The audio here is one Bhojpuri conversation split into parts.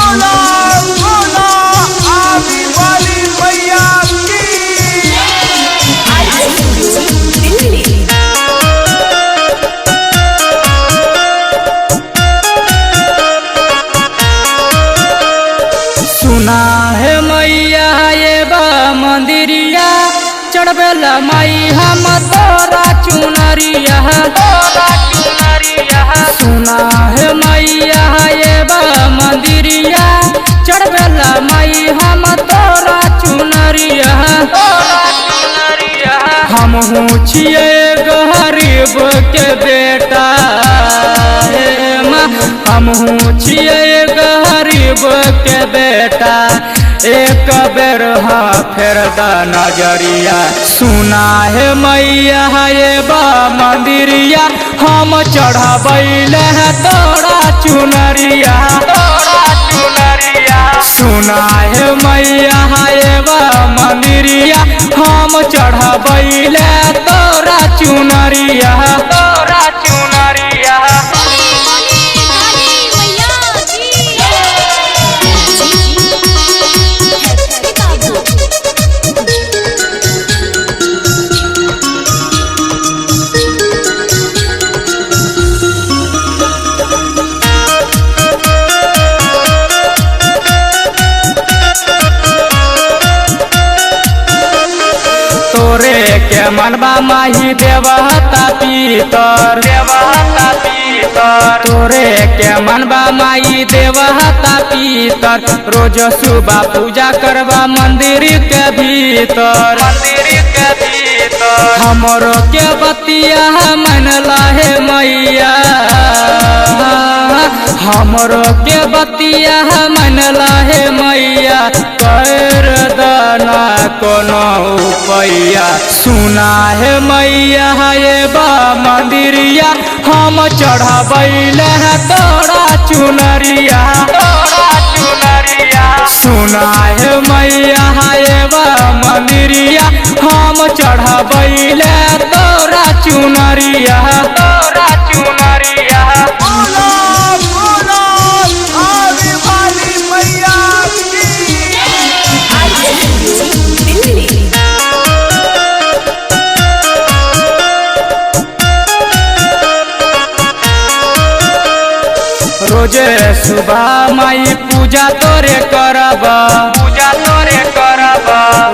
बोला बोला आने वाली मैया की। सुना है मैया ये बा मंदिरिया चढ़बेला माई हम तोरा चुनरिया सुना है मैया ये बा मंदिरिया चढ़बेला माई हम तोरा चुनरिया हम हूँ छिए गरीब के बेटा हम हूँ छिए गरीब के बेटा एक बेर फेर द नजरिया सुना है मैया ये बा मंदिरिया हम चढ़बैले है तोरा चुनरिया सुना है मैया ये बा मंदिरिया हम चढ़बैले तोरा चुनरिया तोरे के मनबा माही देवता पीतर तोरे के मनबा माई देवता पीतर रोज सुबह पूजा करबा मंदिर के भीतर हमरो के बतिया मनला है मैया हमरो के बतिया मनला है मैया कर दना कोनो उपाया सुना है मैया ये बा मंदिरिया हम चढ़बैले है तोरा चुनरिया सुना है मैया ये बा मंदिरिया हम चढ़बैले तोरा चुनरिया बोला बोला आने वाली मैया की। रोजे सुबह माई पूजा तोरे करबा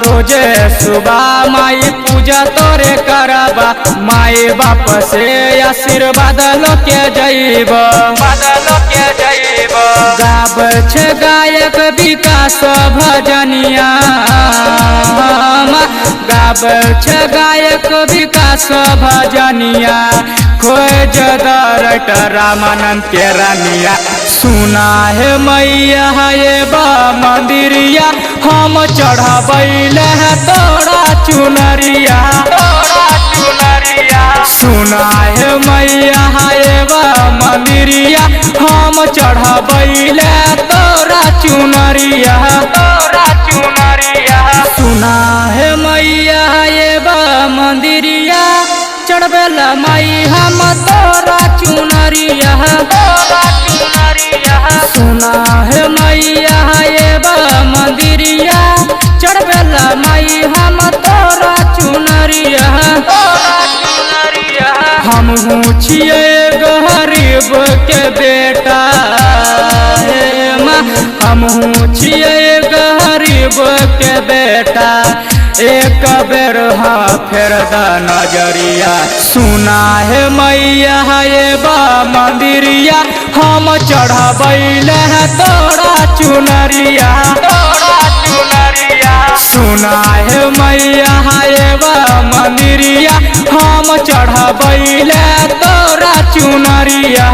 रोजे सुबह माई पूजा तोरे करबा माई बाप से आशीर्वाद लोके जइब गाब छे गायक विकास भजनिया गाब छे गायक विकास भजनिया खोज दरट रामानंद के रानिया सुना है मैया ये बा मंदिरिया हम चढ़बैले है तोरा चुनरिया सुना है मैया ये बा मंदिरिया हम चढ़बैले तोरा चुनरिया सुना है मैया ये बा मंदिरिया चढ़बेला माई हम तोरा चुनरिया सुना है मैया ये बा मंदिरिया चढ़बेला माई हम तोरा चुनरिया हम हूँ छिए गरीब के बेटा हम हूँ छिए गरीब के बेटा एक बेर फेर द नजरिया सुना है मैया ये बा मंदिरिया हम चढ़बैले है तोरा चुनरिया सुना है मैया ये बा मंदिरिया हम चढ़बैले तोरा चुनरिया।